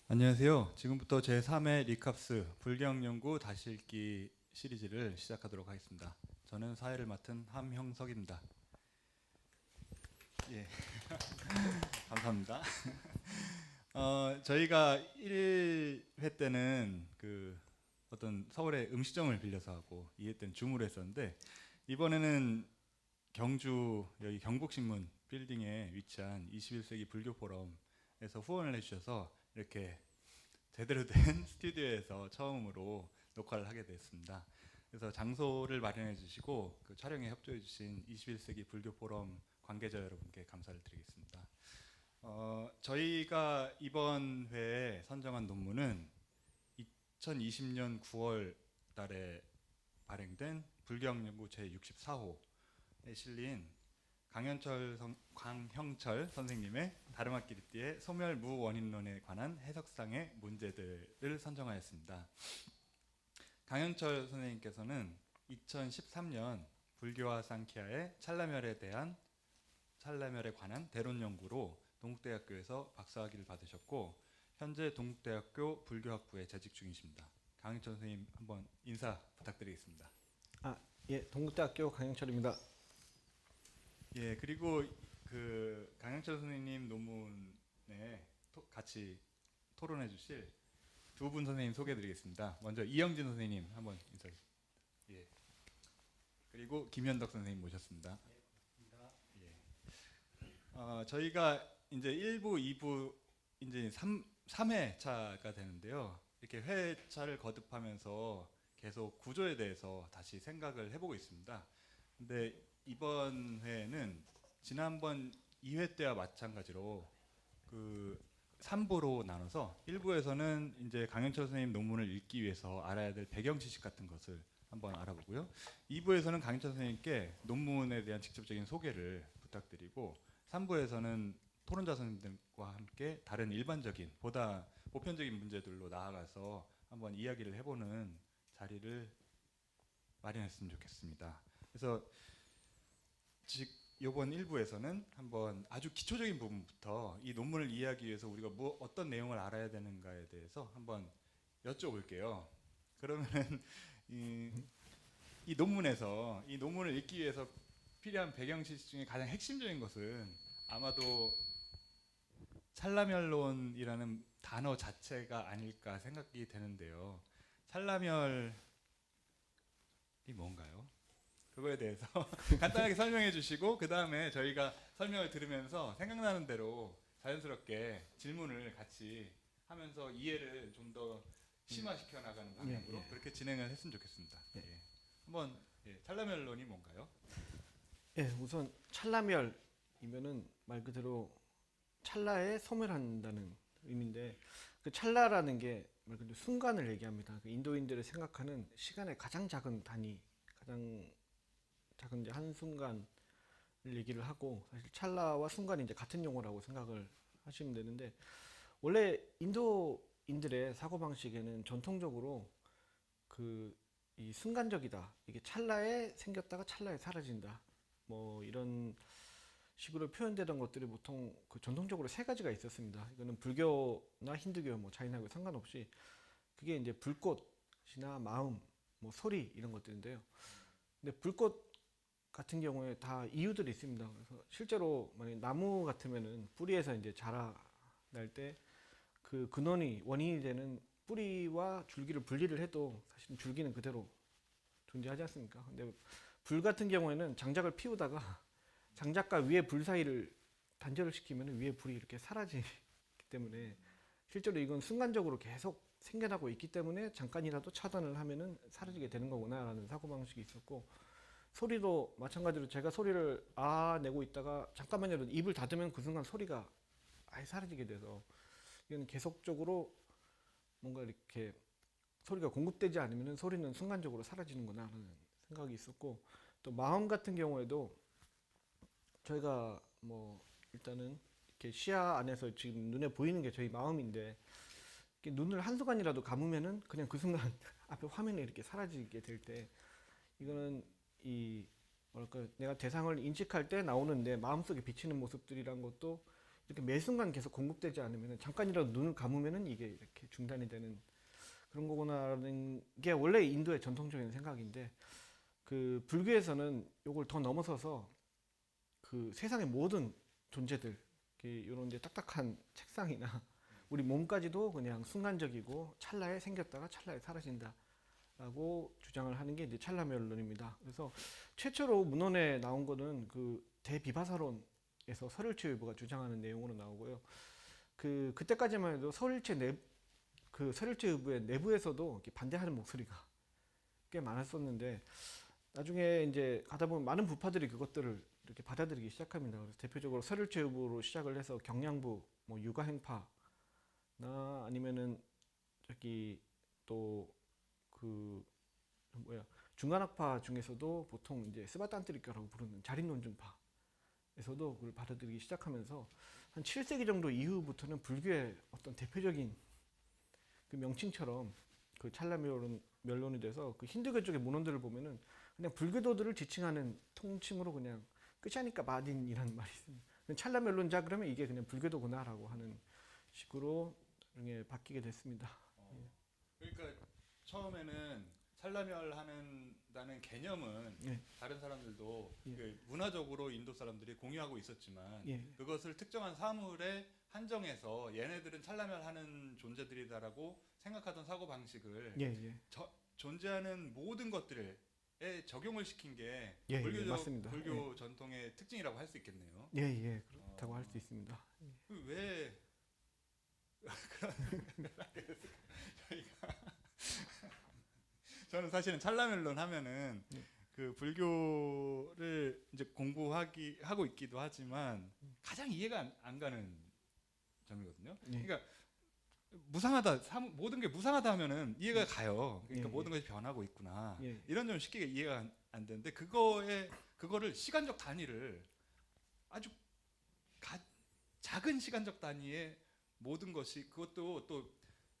안녕하세요. 지금부터 제3회 리캅스 불경연구 다시 읽기 시리즈를 시작하도록 하겠습니다. 저는 사회를 맡은 함형석입니다. 예, 감사합니다. 저희가 1회 때는 어떤 서울의 음식점을 빌려서 하고 2회 때는 줌으로 했었는데, 이번에는 경주 여기 경북신문 빌딩에 위치한 21세기 불교 포럼에서 후원을 해주셔서 이렇게 제대로 된 스튜디오에서 처음으로 녹화를 하게 됐습니다. 그래서 장소를 마련해 주시고 그 촬영에 협조해 주신 21세기 불교 포럼 관계자 여러분께 감사를 드리겠습니다. 저희가 이번 회에 선정한 논문은 2020년 9월 달에 발행된 불교학연구 제64호에 실린 강형철 선생님의 다르마키리띠의 소멸무원인론에 관한 해석상의 문제들을 선정하였습니다. 강형철 선생님께서는 2013년 불교와 상키아의 찰나멸에 관한 대론 연구로 동국대학교에서 박사학위를 받으셨고, 현재 동국대학교 불교학부에 재직 중이십니다. 강형철 선생님, 한번 인사 부탁드리겠습니다. 예, 동국대학교 강영철입니다. 예, 그리고 강영철 선생님 논문에 같이 토론해 주실 두 분 선생님 소개해 드리겠습니다. 먼저 이영진 선생님 한번 인사해 주세요. 예. 그리고 김현덕 선생님 모셨습니다. 예. 저희가 이제 1부, 2부 이제 3회차가 되는데요. 이렇게 회차를 거듭하면서 계속 구조에 대해서 다시 생각을 해보고 있습니다. 근데 이번 회에는 지난번 2회 때와 마찬가지로 3부로 나눠서 1부에서는 이제 강현철 선생님 논문을 읽기 위해서 알아야 될 배경 지식 같은 것을 한번 알아보고요. 2부에서는 강현철 선생님께 논문에 대한 직접적인 소개를 부탁드리고, 3부에서는 토론자 선생님들과 함께 다른 일반적인 보다 보편적인 문제들로 나아가서 한번 이야기를 해보는 자리를 마련했으면 좋겠습니다. 그래서 이번 1부에서는 한번 아주 기초적인 부분부터 이 논문을 이해하기 위해서 우리가 어떤 내용을 알아야 되는가에 대해서 한번 여쭤볼게요. 그러면은 이 논문에서 이 논문을 읽기 위해서 필요한 배경 지식 중에 가장 핵심적인 것은 아마도 찰나멸론이라는 단어 자체가 아닐까 생각이 되는데요. 찰나멸이 뭔가요? 그거에 대해서 간단하게 설명해 주시고, 그 다음에 저희가 설명을 들으면서 생각나는 대로 자연스럽게 질문을 같이 하면서 이해를 좀 더 심화시켜 나가는 방향으로 그렇게 진행을 했으면 좋겠습니다. 예. 한번 찰나멸론이 뭔가요? 예, 우선 찰나멸이면은 말 그대로 찰나에 소멸한다는 의미인데, 그 찰나라는 게 말 그대로 순간을 얘기합니다. 그 인도인들이 생각하는 시간의 가장 작은 단위, 가장 작은 이제 한 순간을 얘기를 하고, 사실 찰나와 순간이 이제 같은 용어라고 생각을 하시면 되는데, 원래 인도인들의 사고 방식에는 전통적으로 이 순간적이다, 이게 찰나에 생겼다가 찰나에 사라진다, 뭐 이런 식으로 표현되던 것들이 보통 전통적으로 세 가지가 있었습니다. 이거는 불교나 힌두교, 뭐 자인하고 상관없이 그게 이제 불꽃이나 마음, 뭐 소리 이런 것들인데요. 근데 불꽃 같은 경우에 다 이유들이 있습니다. 그래서 실제로 만약 나무 같으면은 뿌리에서 이제 자라날 때 그 근원이 원인이 되는 뿌리와 줄기를 분리를 해도 사실은 줄기는 그대로 존재하지 않습니까? 근데 불 같은 경우에는 장작을 피우다가 장작과 위에 불 사이를 단절을 시키면 위에 불이 이렇게 사라지기 때문에 실제로 이건 순간적으로 계속 생겨나고 있기 때문에 잠깐이라도 차단을 하면은 사라지게 되는 거구나라는 사고방식이 있었고, 소리도 마찬가지로 제가 소리를 내고 있다가 잠깐만요 입을 닫으면 그 순간 소리가 아예 사라지게 돼서, 이건 계속적으로 뭔가 이렇게 소리가 공급되지 않으면 소리는 순간적으로 사라지는구나 하는 생각이 있었고, 또 마음 같은 경우에도 저희가 뭐 일단은 이렇게 시야 안에서 지금 눈에 보이는 게 저희 마음인데, 눈을 한순간이라도 감으면은 그냥 그 순간 앞에 화면이 이렇게 사라지게 될 때, 이거는 이 뭐랄까 내가 대상을 인식할 때 나오는 내 마음속에 비치는 모습들이란 것도 이렇게 매 순간 계속 공급되지 않으면 잠깐이라도 눈을 감으면은 이게 이렇게 중단이 되는 그런 거구나라는 게 원래 인도의 전통적인 생각인데 그 불교에서는 이걸 더 넘어서서 그 세상의 모든 존재들 이런 이제 딱딱한 책상이나 우리 몸까지도 그냥 순간적이고 찰나에 생겼다가 찰나에 사라진다라고 주장을 하는 게 이제 찰나멸론입니다. 그래서 최초로 문헌에 나온 거는 그 대비바사론에서 설일체유부가 주장하는 내용으로 나오고요. 그때까지만 해도 그 설일체유부의 내부에서도 이렇게 반대하는 목소리가 꽤 많았었는데 나중에 이제 가다 보면 많은 부파들이 그것들을 이렇게 받아들이기 시작합니다. 그래서 대표적으로 설일체유부로 시작을 해서 경량부, 뭐 육아행파나 아니면은 저기 또 그 뭐야 중간학파 중에서도 보통 이제 스바탄트리카라고 부르는 자립논증파에서도 그걸 받아들이기 시작하면서 한 7세기 정도 이후부터는 불교의 어떤 대표적인 그 명칭처럼 그 찰나멸론이 돼서 그 힌두교 쪽의 문헌들을 보면은 그냥 불교도들을 지칭하는 통칭으로 그냥 끝이 아니까 마딘이라는 말이 있습니다. 찰나멸론자 그러면 이게 그냥 불교도구나라고 하는 식으로 나중에 바뀌게 됐습니다. 그러니까 처음에는 찰나멸하는다는 개념은 예. 다른 사람들도 예. 그 문화적으로 인도 사람들이 공유하고 있었지만 예. 그것을 특정한 사물에 한정해서 얘네들은 찰나멸하는 존재들이다라고 생각하던 사고 방식을 예, 예. 존재하는 모든 것들에 적용을 시킨 게 예, 예, 맞습니다. 불교 전통의 특징이라고 할 수 있겠네요. 예, 예, 그렇다고 할 수 있습니다. 왜 그런 저희가 저는 사실은 찰나멜론 하면은 그 불교를 이제 하고 있기도 하지만 가장 이해가 안 가는 점이거든요. 예. 그러니까 모든 게 무상하다 하면은 이해가 가요. 그러니까 예, 모든 것이 변하고 있구나. 예. 이런 점 쉽게 이해가 안 되는데 그거를 시간적 단위를 아주 작은 시간적 단위의 모든 것이 그것도 또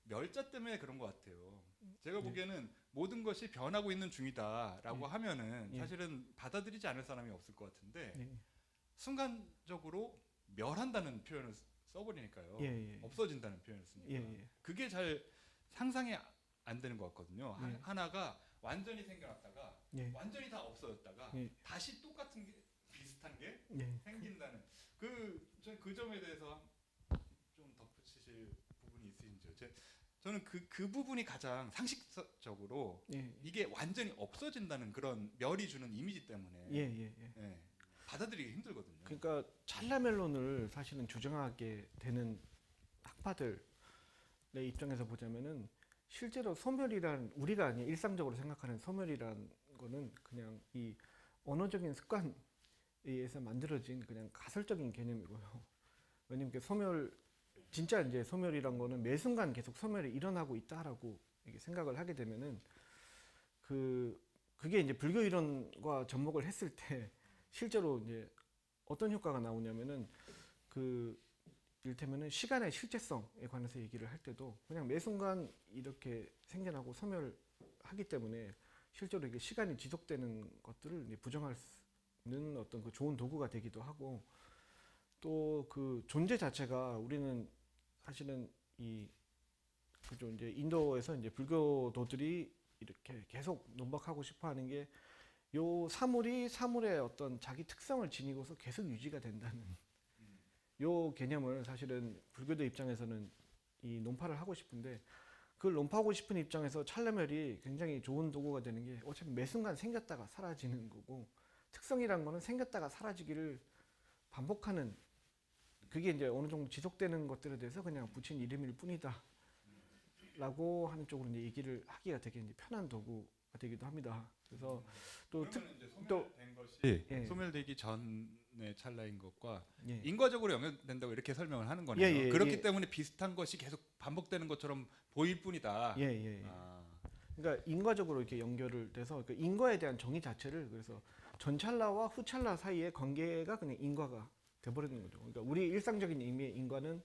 멸자 때문에 그런 것 같아요. 제가 보기에는 모든 것이 변하고 있는 중이다라고 하면은 사실은 받아들이지 않을 사람이 없을 것 같은데 순간적으로 멸한다는 표현을 써버리니까요. 없어진다는 표현을 쓰니까 그게 잘 상상이 안 되는 것 같거든요. 하나가 완전히 생겨났다가 완전히 다 없어졌다가 다시 똑같은 게 비슷한 게 생긴다는 그 점에 대해서 좀 덧붙이실 부분이 있으신지요? 저는 그 부분이 가장 상식적으로 이게 완전히 없어진다는 그런 멸이 주는 이미지 때문에 받아들이기 힘들거든요. 그러니까 찰나멜론을 사실은 주장하게 되는 학파들의 입장에서 보자면은 실제로 소멸이란 우리가 아니 일상적으로 생각하는 소멸이란 거는 그냥 이 언어적인 습관에 의해서 만들어진 그냥 가설적인 개념이고요. 왜냐면 진짜 이제 소멸이란 거는 매 순간 계속 소멸이 일어나고 있다라고 이렇게 생각을 하게 되면은 그게 이제 불교 이론과 접목을 했을 때 실제로 이제 어떤 효과가 나오냐면은 이를테면은 시간의 실제성에 관해서 얘기를 할 때도 그냥 매 순간 이렇게 생겨나고 소멸하기 때문에 실제로 이게 시간이 지속되는 것들을 이제 부정할 수 있는 어떤 그 좋은 도구가 되기도 하고 또 그 존재 자체가 우리는 사실은 그죠 이제 인도에서 이제 불교도들이 이렇게 계속 논박하고 싶어하는 게 요 사물의 어떤 자기 특성을 지니고서 계속 유지가 된다는 요 개념을 사실은 불교도 입장에서는 이 논파를 하고 싶은데 그걸 논파하고 싶은 입장에서 찰나멸이 굉장히 좋은 도구가 되는 게 어차피 매 순간 생겼다가 사라지는 거고 특성이란 거는 생겼다가 사라지기를 반복하는 그게 이제 어느 정도 지속되는 것들에 대해서 그냥 붙인 이름일 뿐이다 라고 하는 쪽으로 이제 얘기를 하기가 되게 이제 편한 도구가 되기도 합니다. 그래서 소멸된 것이 소멸되기 전의 찰나인 것과 인과적으로 연결된다고 이렇게 설명을 하는 거네요. 그렇기 때문에 비슷한 것이 계속 반복되는 것처럼 보일 뿐이다. 그러니까 인과적으로 이렇게 연결을 돼서 그 인과에 대한 정의 자체를 그래서 전 찰나와 후 찰나 사이의 관계가 그냥 인과가 돼버리는 거죠. 그러니까 우리 일상적인 의미의 인과는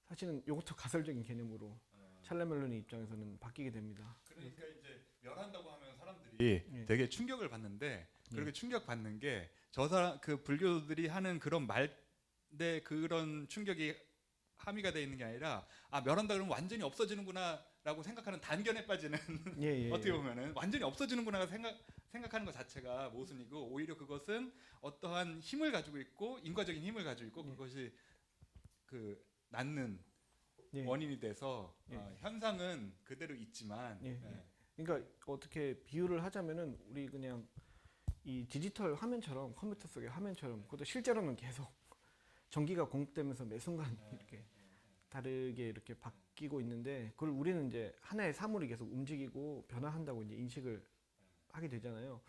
사실은 이것도 가설적인 개념으로 찰나멜론의 입장에서는 바뀌게 됩니다. 그러니까 이제 멸한다고 하면 사람들이 되게 충격을 받는데 그렇게 충격 받는 게 그 불교들이 하는 그런 데 그런 충격이 함의가 돼 있는 게 아니라 멸한다 그러면 완전히 없어지는구나라고 생각하는 단견에 빠지는 예, 예, 어떻게 예. 보면은 완전히 없어지는구나 생각하는 것 자체가 모순이고 오히려 그것은 어떠한 힘을 가지고 있고 인과적인 힘을 가지고 있고 예. 그것이 그 낳는 예. 원인이 돼서 예. 현상은 그대로 있지만 예. 그러니까 어떻게 비유를 하자면은 우리 그냥 이 디지털 화면처럼 컴퓨터 속의 화면처럼 그것도 실제로는 계속 전기가 공급되면서 매 순간 이렇게 다르게 이렇게 바뀌고 있는데 그걸 우리는 이제 하나의 사물이 계속 움직이고 변화한다고 이제 인식을 하게 되잖아요.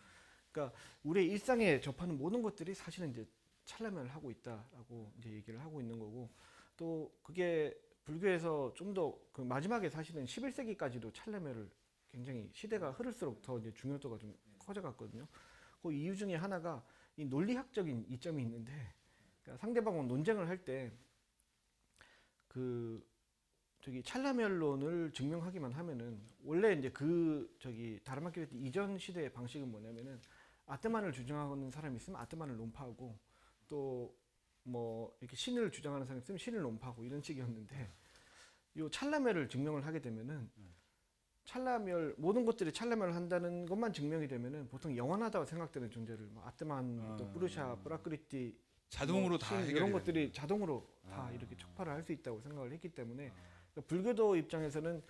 그러니까 우리의 일상에 접하는 모든 것들이 사실은 이제 찰나면을 하고 있다라고 이제 얘기를 하고 있는 거고 또 그게 불교에서 좀 더 그 마지막에 사실은 11세기까지도 찰나면을 굉장히 시대가 흐를수록 더 이제 중요도가 좀 커져갔거든요. 그 이유 중에 하나가 이 논리학적인 이점이 있는데 그러니까 상대방과 논쟁을 할 때 그 저기 찰나멸론을 증명하기만 하면은 원래 이제 그 저기 다르마키르트 이전 시대의 방식은 뭐냐면은 아트만을 주장하는 사람이 있으면 아트만을 논파하고 또 뭐 이렇게 신을 주장하는 사람이 있으면 신을 논파하고 이런 식이었는데 요 찰나멸을 증명을 하게 되면은 찰나멸 모든 것들이 찰나멸을 한다는 것만 증명이 되면은 보통 영원하다고 생각되는 존재를 뭐 아트만 또 뿌르샤 프라크리티 자동으로 다 신 해결이 이런 되는 것들이 자동으로 다 이렇게 촉발을 할 수 있다고 생각을 했기 때문에 그러니까 불교도 입장에서는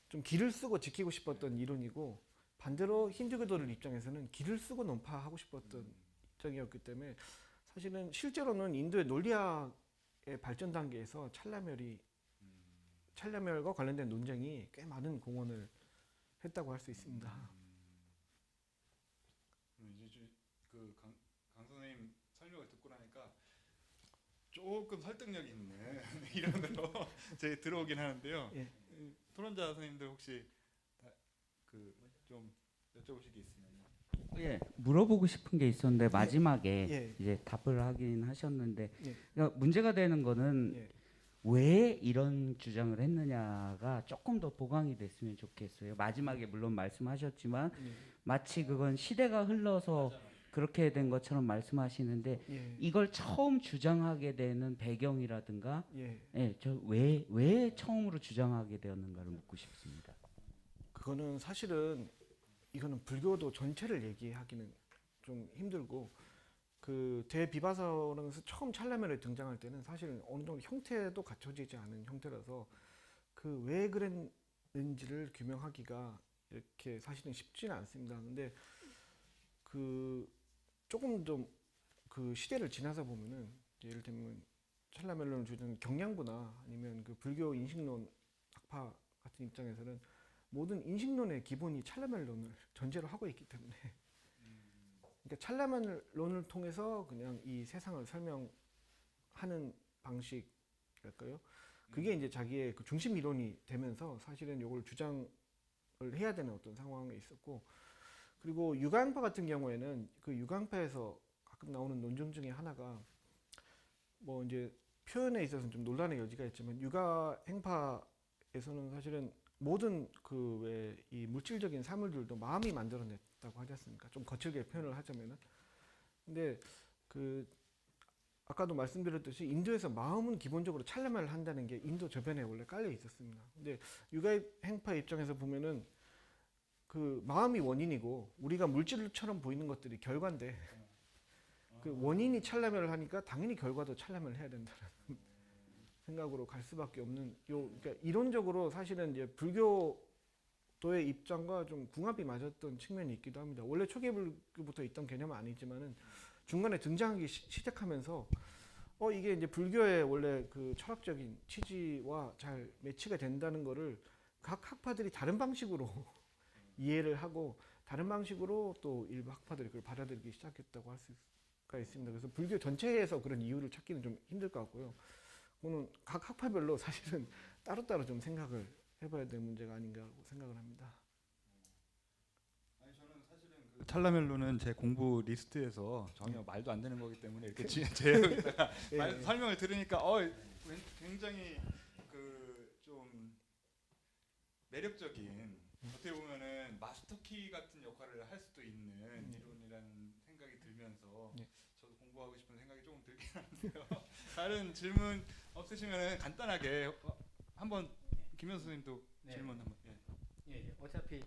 좀 길을 쓰고 지키고 싶었던 이론이고 반대로 힌두교도들 입장에서는 길을 쓰고 논파하고 싶었던 입장이었기 때문에 사실은 실제로는 인도의 논리학의 발전 단계에서 찰나멸과 관련된 논쟁이 꽤 많은 공헌을 했다고 할 수 있습니다. 이제 강 선생님 설명을 듣고 나니까 조금 설득력 있는 이론으로 제 들어오긴 하는데요. 예. 토론자 선생님들 혹시 좀 여쭤보실 게 있으면. 예, 물어보고 싶은 게 있었는데 마지막에 예. 이제 답을 하긴 하셨는데 예. 그러니까 문제가 되는 거는 예. 왜 이런 주장을 했느냐가 조금 더 보강이 됐으면 좋겠어요. 마지막에 물론 말씀하셨지만 마치 그건 시대가 흘러서 그렇게 된 것처럼 말씀하시는데 예. 이걸 처음 주장하게 되는 배경이라든가 예. 저 왜 처음으로 주장하게 되었는가를 묻고 싶습니다. 그거는 사실은 이거는 불교도 전체를 얘기하기는 좀 힘들고 그 대비바서랑에서 처음 찰나면에 등장할 때는 사실은 어느 정도 형태도 갖춰지지 않은 형태라서 그 왜 그랬는지를 규명하기가 이렇게 사실은 쉽지는 않습니다. 근데 그 조금 좀 그 시대를 지나서 보면은 예를 들면 찰나멜론을 주장하는 경량부나 아니면 그 불교 인식론 학파 같은 입장에서는 모든 인식론의 기본이 찰나멜론을 전제로 하고 있기 때문에 그러니까 찰나멜론을 통해서 그냥 이 세상을 설명하는 방식일까요? 그게 이제 자기의 그 중심 이론이 되면서 사실은 이걸 주장을 해야 되는 어떤 상황에 있었고 그리고 유가양파 같은 경우에는 그 유가양파에서 가끔 나오는 논쟁 중에 하나가 뭐 이제 표현에 있어서는 좀 논란의 여지가 있지만 유가행파에서는 사실은 모든 그 왜 이 물질적인 사물들도 마음이 만들어냈다고 하지 않습니까? 좀 거칠게 표현을 하자면은. 근데 그 아까도 말씀드렸듯이 인도에서 마음은 기본적으로 찰나말을 한다는 게 인도 저변에 원래 깔려 있었습니다. 근데 유가행파 입장에서 보면은 그 마음이 원인이고 우리가 물질처럼 보이는 것들이 결과인데 그 원인이 찰나멸을 하니까 당연히 결과도 찰나멸을 해야 된다는 생각으로 갈 수밖에 없는 그러니까 이론적으로 사실은 이제 불교도의 입장과 좀 궁합이 맞았던 측면이 있기도 합니다. 원래 초기 불교부터 있던 개념은 아니지만은 중간에 등장하기 시작하면서 이게 이제 불교의 원래 그 철학적인 취지와 잘 매치가 된다는 거를 각 학파들이 다른 방식으로 이해를 하고 다른 방식으로 또 일부 학파들이 그걸 받아들이기 시작했다고 할 수가 있습니다. 그래서 불교 전체에서 그런 이유를 찾기는 좀 힘들 것 같고요. 그거는 각 학파별로 사실은 따로따로 좀 생각을 해봐야 될 문제가 아닌가라고 생각을 합니다. 아니 저는 사실은 찰나멜로는 제 공부 리스트에서 전혀 말도 안 되는 거기 때문에 이렇게 제외하다가 예. 설명을 들으니까 굉장히 그 좀 매력적인 어떻게 보면은 마스터키 같은 역할을 할 수도 있는 이론이라는 생각이 들면서 예. 저도 공부 공부하고 싶은 생각이 조금 들긴 하는데요. 다른 질문 없으시면 간단하게 한번 김현수 선생님도 네. 질문 한번. 어차피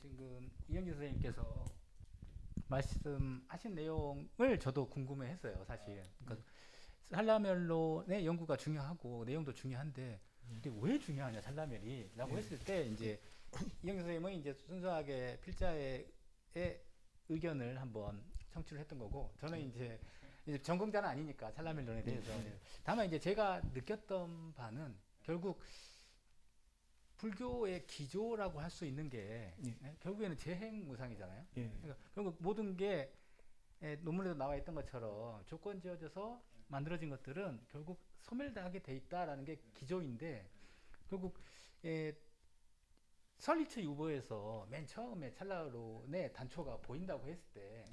지금 이영규 선생님께서 말씀하신 내용을 저도 궁금해했어요, 사실. 그러니까 살라멜론의 연구가 중요하고 내용도 중요한데 근데 왜 중요하냐 살라멜이라고 했을 때 이제 이영규 선생님은 이제 순수하게 필자의 의견을 한번 청취를 했던 거고 저는 이제 전공자는 아니니까 살라멜론에 대해서 다만 이제 제가 느꼈던 바는 결국 불교의 기조라고 할 수 있는 게 결국에는 재행무상이잖아요. 그러니까 결국 모든 게 논문에도 나와 있던 것처럼 조건 지어져서 만들어진 것들은 결국 소멸하게 돼 있다라는 게 기조인데 결국 설리츠 유보에서 맨 처음에 찰나론의 단초가 보인다고 했을 때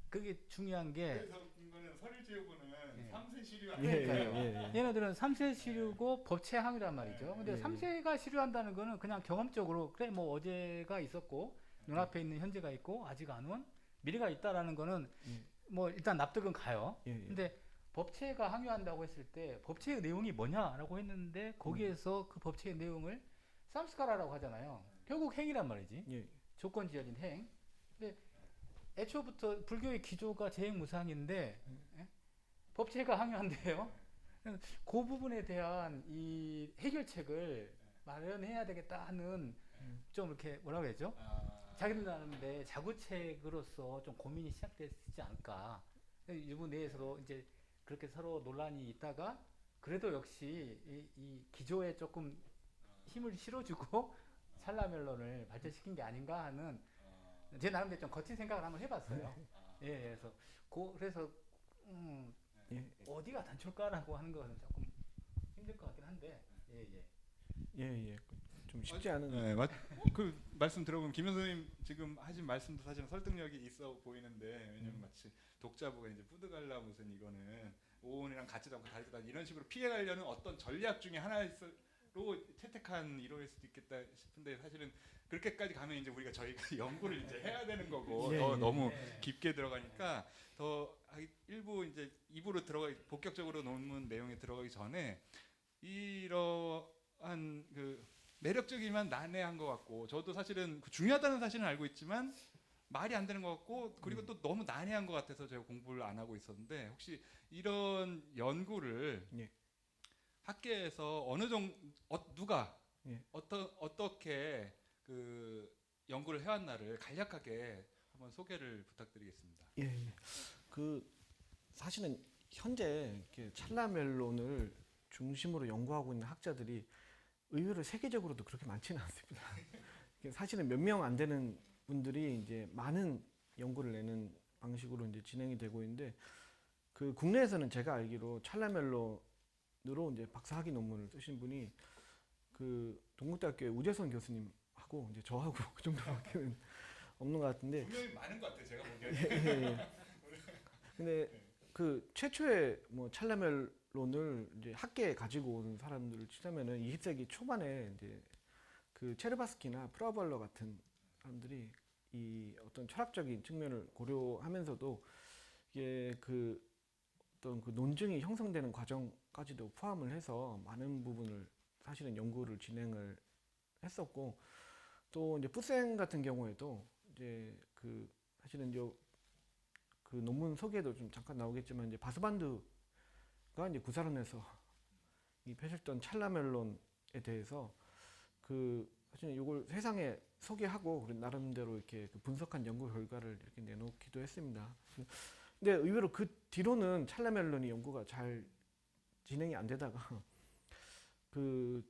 그게 중요한 게 그래서 이거는 설일제요구는 예. 3세 시류 그러니까요. 얘네들은 3세 시류고 법체 항이란 말이죠. 근데 3세가 시류한다는 거는 그냥 경험적으로 그래 뭐 어제가 있었고 눈앞에 있는 현재가 있고 아직 안 온 미래가 있다라는 거는 뭐 일단 납득은 가요. 근데 법체가 항유한다고 했을 때 법체의 내용이 뭐냐라고 했는데 거기에서 그 법체의 내용을 삼스카라라고 하잖아요. 결국 행이란 말이지. 조건 지어진 행. 근데 애초부터 불교의 기조가 재행무상인데 법체가 항유한대요. 그 부분에 대한 이 해결책을 마련해야 되겠다 하는 좀 이렇게 뭐라고 해야죠? 자기들 나름대 자구책으로서 좀 고민이 시작됐지 않을까. 이분 내에서도 이제 그렇게 서로 논란이 있다가 그래도 역시 이 기조에 조금 힘을 실어주고 살라멜론을 발전시킨 게 아닌가 하는 제 나름대로 좀 거친 생각을 한번 해봤어요. 그래서 어디가 단촐까라고 하는 거는 조금 힘들 것 같긴 한데 좀 쉽지 않은. 그 말씀 들어보면 김 선생님 지금 하신 말씀도 사실은 설득력이 있어 보이는데 왜냐면 마치 독자부가 이제 뿌드갈라 무슨 이거는 오온이랑 같이 담고 다르다 이런 식으로 피해가려는 어떤 전략 중에 하나로 채택한 이론일 수도 있겠다 싶은데 사실은 그렇게까지 가면 이제 우리가 저희가 연구를 이제 해야 되는 거고 너무 깊게 들어가니까 더 일부 이제 2부로 본격적으로 논문 내용에 들어가기 전에 이러한 그 매력적이지만 난해한 것 같고 저도 사실은 중요하다는 사실은 알고 있지만 말이 안 되는 것 같고 그리고 또 너무 난해한 것 같아서 제가 공부를 안 하고 있었는데 혹시 이런 연구를 학계에서 어느 정도 누가 어떻게 그 연구를 해왔나를 간략하게 한번 소개를 부탁드리겠습니다. 그 사실은 현재 이렇게 찰라멜론을 중심으로 연구하고 있는 학자들이 의외로 세계적으로도 그렇게 많지는 않습니다. 사실은 몇 명 안 되는 분들이 이제 많은 연구를 내는 방식으로 이제 진행이 되고 있는데 그 국내에서는 제가 알기로 찰라멜론으로 이제 박사학위 논문을 쓰신 분이 그 동국대학교의 우재선 교수님하고 이제 저하고 그 정도밖에는 없는 것 같은데. 분명히 많은 것 같아요, 제가 보기에는. 근데 그 최초의 뭐 찰라멜론을 이제 학계에 가지고 온 사람들을 치자면은 20세기 초반에 이제 그 체르바스키나 프라발러 같은 사람들이 이 어떤 철학적인 측면을 고려하면서도 이게 그 어떤 그 논증이 형성되는 과정까지도 포함을 해서 많은 부분을 사실은 연구를 진행을 했었고 또 이제 푸생 같은 경우에도 이제 그 사실은 이제 그 논문 소개도 좀 잠깐 나오겠지만 이제 바스반드가 이제 구사론에서 이 펼쳤던 찰라멜론에 대해서 그 사실 이걸 세상에 소개하고 나름대로 이렇게 그 분석한 연구 결과를 이렇게 내놓기도 했습니다. 근데 의외로 그 뒤로는 찰라멜론이 연구가 잘 진행이 안 되다가 그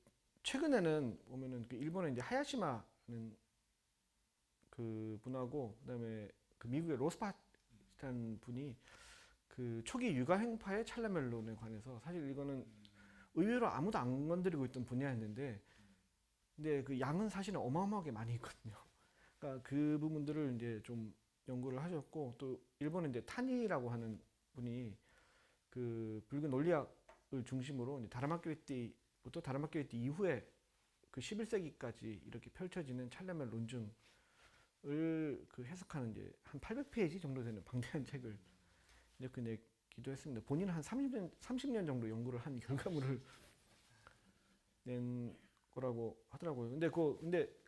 최근에는 보면은 그 일본의 이제 하야시마는 그 분하고 그다음에 그 미국의 로스파트라는 분이 그 초기 육아행파의 찰라멜론에 관해서 사실 이거는 의외로 아무도 안 건드리고 있던 분야였는데 근데 그 양은 사실은 어마어마하게 많이 있거든요. 그러니까 그 부분들을 이제 좀 연구를 하셨고 또 일본의 이제 타니라고 하는 분이 그 불교 논리학을 중심으로 이제 다라마키리티부터 다라마키리티 이후에 그 11세기까지 이렇게 펼쳐지는 찰라멜 논증을 그 해석하는 이제 한 800페이지 정도 되는 방대한 책을 이렇게 기도 했습니다. 본인은 한 30년 정도 연구를 한 결과물을 낸 거라고 하더라고요. 근데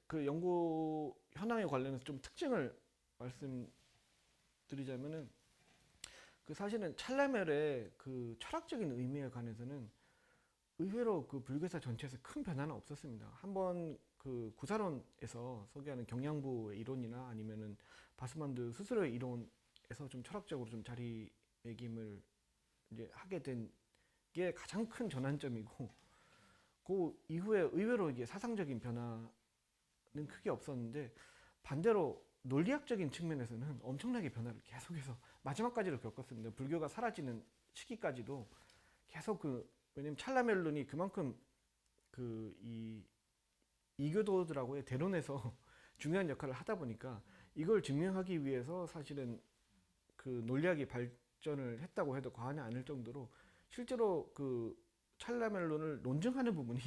그 연구 현황에 관련해서 좀 특징을 말씀드리자면은 그 사실은 찰나멸의 그 철학적인 의미에 관해서는 의외로 그 불교사 전체에서 큰 변화는 없었습니다. 한번 그 구사론에서 소개하는 경량부의 이론이나 아니면은 바스만드 스스로의 이론에서 좀 철학적으로 좀 자리매김을 이제 하게 된 게 가장 큰 전환점이고, 그 이후에 의외로 이게 사상적인 변화는 크게 없었는데, 반대로 논리학적인 측면에서는 엄청나게 변화를 계속해서 마지막까지도 겪었습니다. 불교가 사라지는 시기까지도 계속 왜냐면 찰나멜론이 그만큼 이 이교도들하고의 대론에서 중요한 역할을 하다 보니까 이걸 증명하기 위해서 사실은 그 논리학이 발전을 했다고 해도 과언이 아닐 정도로 실제로 그 찰나멜론을 논증하는 부분이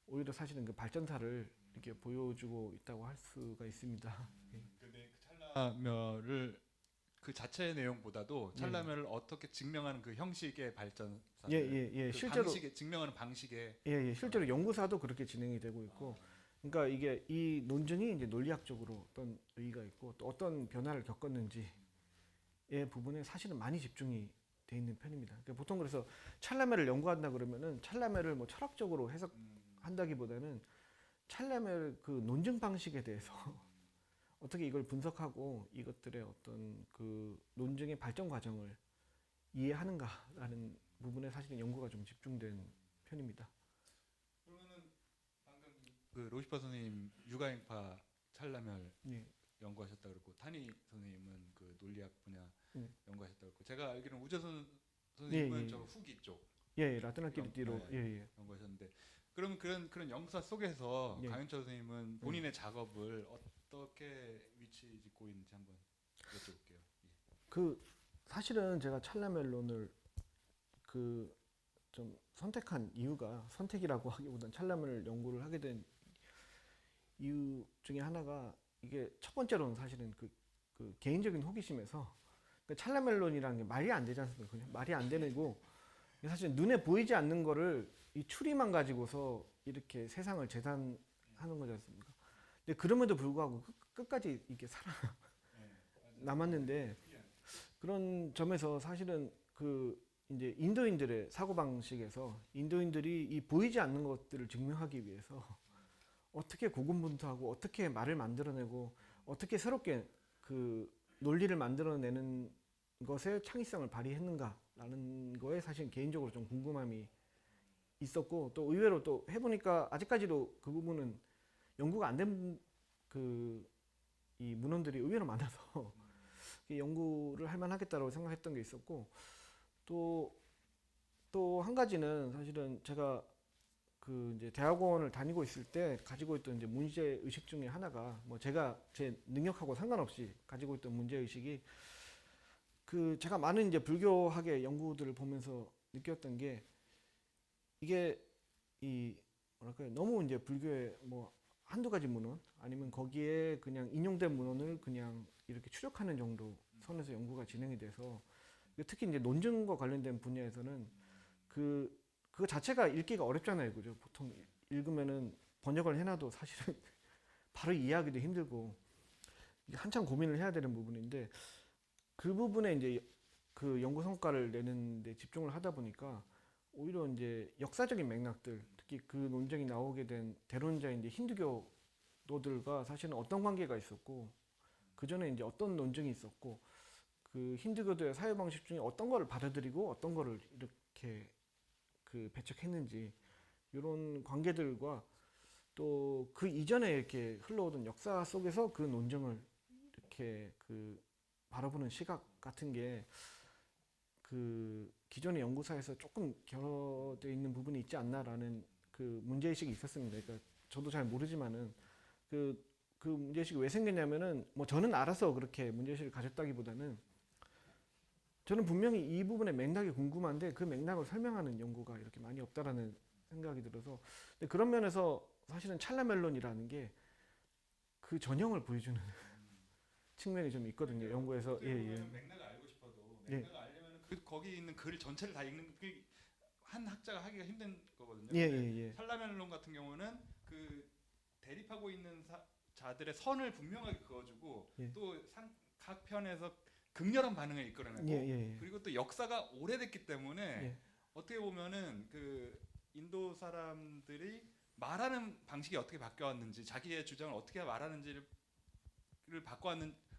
오히려 사실은 그 발전사를 이렇게 보여주고 있다고 할 수가 있습니다. 근데 그 찰나멸을 그 자체의 내용보다도 찰나멸을 어떻게 증명하는 그 형식의 발전사, 예. 그 실제로 방식의 증명하는 방식의 실제로 연구사도 그렇게 진행이 되고 있고, 그러니까 이게 이 논증이 이제 논리학적으로 어떤 의의가 있고 또 어떤 변화를 겪었는지의 부분에 사실은 많이 집중이 돼 있는 편입니다. 그러니까 보통 그래서 찰나멜을 연구한다 그러면은 찰나멜을 뭐 철학적으로 해석한다기보다는 찰나멜 그 논증 방식에 대해서 어떻게 이걸 분석하고 이것들의 어떤 그 논증의 발전 과정을 이해하는가라는 부분에 사실은 연구가 좀 집중된 편입니다. 그러면은 방금 그 로시파 선생님 육아행파 찰나멸 예. 연구하셨다 그러고, 타니 선생님은 그 논리학 분야 네. 연구하셨다 그러고, 제가 알기로는 우재선 선생님은 예. 저 후기 쪽 라트나키리띠로 연구하셨는데, 그럼 그런 연구사 속에서 예. 강윤철 선생님은 본인의 작업을 어떻게 위치 짓고 있는지 한번 여쭤볼게요. 예. 그 사실은 제가 찰나멜론을 그 좀 선택한 이유가, 선택이라고 하기보다는 찰나멜 연구를 하게 된 이유 중에 하나가, 이게 첫 번째로는 사실은 그 개인적인 호기심에서 그 찰나멜론이라는 게 말이 안 되지 않습니까? 그냥 말이 안 되고 사실 눈에 보이지 않는 거를 이 추리만 가지고서 이렇게 세상을 재단하는 거지 않습니까? 근데 그럼에도 불구하고 끝까지 이게 살아 남았는데, 그런 점에서 사실은 그 이제 인도인들의 사고 방식에서 인도인들이 이 보이지 않는 것들을 증명하기 위해서 어떻게 고군분투하고 어떻게 말을 만들어내고 어떻게 새롭게 그 논리를 만들어내는 것에 창의성을 발휘했는가라는 거에 사실 개인적으로 좀 궁금함이 있었고, 또 의외로 또 해보니까 아직까지도 그 부분은 연구가 안 된 이 문헌들이 의외로 많아서 연구를 할 만하겠다라고 생각했던 게 있었고, 또 한 가지는 사실은 제가 그 이제 대학원을 다니고 있을 때 가지고 있던 이제 문제 의식 중에 하나가, 뭐 제가 제 능력하고 상관없이 가지고 있던 문제 의식이, 그 제가 많은 이제 불교학의 연구들을 보면서 느꼈던 게, 이게 이 뭐랄까요, 너무 이제 불교의 뭐 한두 가지 문헌 아니면 거기에 그냥 인용된 문헌을 그냥 이렇게 추적하는 정도 선에서 연구가 진행이 돼서, 특히 이제 논증과 관련된 분야에서는 그거 자체가 읽기가 어렵잖아요, 그죠? 보통 읽으면은 번역을 해놔도 사실은 바로 이해하기도 힘들고 한참 고민을 해야 되는 부분인데, 그 부분에 이제 그 연구 성과를 내는데 집중을 하다 보니까 오히려 이제 역사적인 맥락들, 특히 그 논쟁이 나오게 된 대론자인 이제 힌두교도들과 사실은 어떤 관계가 있었고, 그 전에 이제 어떤 논쟁이 있었고, 그 힌두교도의 사회 방식 중에 어떤 거를 받아들이고 어떤 거를 이렇게 그 배척했는지, 이런 관계들과 또 그 이전에 이렇게 흘러오던 역사 속에서 그 논쟁을 이렇게 그 바라보는 시각 같은 게 그 기존의 연구사에서 조금 결여되어 있는 부분이 있지 않나라는 그 문제의식이 있었습니다. 그러니까 저도 잘 모르지만은 그 문제의식이 왜 생겼냐면은, 뭐 저는 알아서 그렇게 문제의식을 가졌다기보다는 저는 분명히 이 부분의 맥락이 궁금한데 그 맥락을 설명하는 연구가 이렇게 많이 없다라는 생각이 들어서, 근데 그런 면에서 사실은 찰나멜론이라는 게 그 전형을 보여주는 측면이 좀 있거든요, 연구에서. 맥락을 알고 싶어도 맥락을 알려면 거기 있는 글 전체를 다 읽는 그 한 학자가 하기가 힘든 거거든요. 예, 근데 예, 예. 찰나멜론 같은 경우는 그 대립하고 있는 자들의 선을 분명하게 그어주고 예. 또 각 편에서 극렬한 반응을 이끌어내고 예, 예, 예. 그리고 또 역사가 오래됐기 때문에 예. 어떻게 보면은 그 인도 사람들이 말하는 방식이 어떻게 바뀌어왔는지 자기의 주장을 어떻게 말하는지를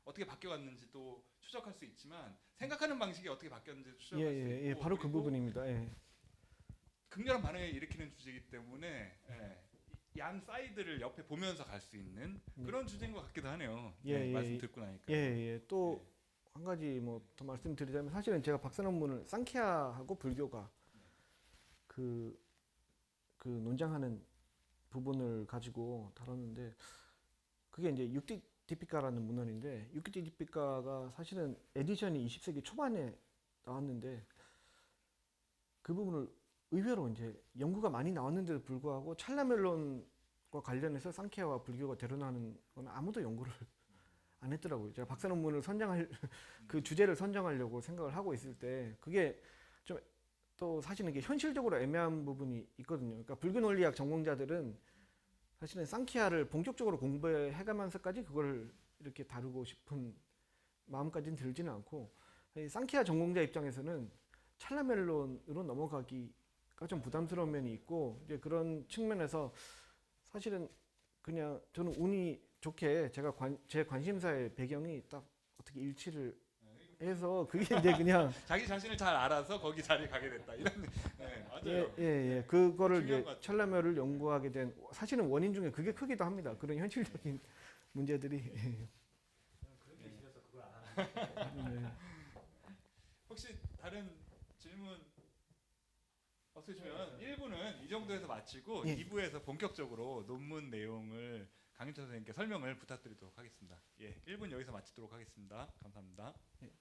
어떻게 바뀌어갔는지도 추적할 수 있지만 생각하는 방식이 어떻게 바뀌었는지 예, 추적할 수 예, 있고 예. 바로 그 그리고 부분입니다. 예. 극렬한 반응을 일으키는 주제이기 때문에 양 사이드를 옆에 보면서 갈 수 있는 그런 주제인 것 같기도 하네요. 예, 예, 말씀 예. 듣고 나니까. 예, 예. 또 한 가지 뭐 더 말씀드리자면 사실은 제가 박사 논문을 상키아하고 불교가 그 논장하는 부분을 가지고 다뤘는데 그게 이제 육디디피카라는 문헌인데 육디디피카가 사실은 에디션이 20세기 초반에 나왔는데 그 부분을 의외로 이제 연구가 많이 나왔는데도 불구하고 찰나멜론과 관련해서 상키아와 불교가 대론하는 건 아무도 연구를 안 했더라고요. 제가 박사 논문을 선정할 그 주제를 선정하려고 생각을 하고 있을 때 그게 좀 또 사실은 이게 현실적으로 애매한 부분이 있거든요. 그러니까 불교 논리학 전공자들은 사실은 상키아를 본격적으로 공부해가면서까지 그걸 이렇게 다루고 싶은 마음까지는 들지는 않고 상키아 전공자 입장에서는 찰나멜론으로 넘어가기가 좀 부담스러운 면이 있고 이제 그런 측면에서 사실은 그냥 저는 운이 좋게 제가 제 관심사의 배경이 딱 어떻게 일치를 해서 그게 이제 그냥 자기 자신을 잘 알아서 거기 자리에 가게 됐다. 이런 맞아요. 예. 그거를 중요한 이제 것 같아요. 찰나멜을 연구하게 된 사실은 원인 중에 그게 크기도 합니다. 그런 현실적인 문제들이. 그렇게 길어서 그걸 안 하는 네. 혹시 다른 질문 없으시면 1부는 이 정도에서 마치고 예. 2부에서 본격적으로 논문 내용을 강윤철 선생님께 설명을 부탁드리도록 하겠습니다. 예, 1부는 여기서 마치도록 하겠습니다. 감사합니다. 예.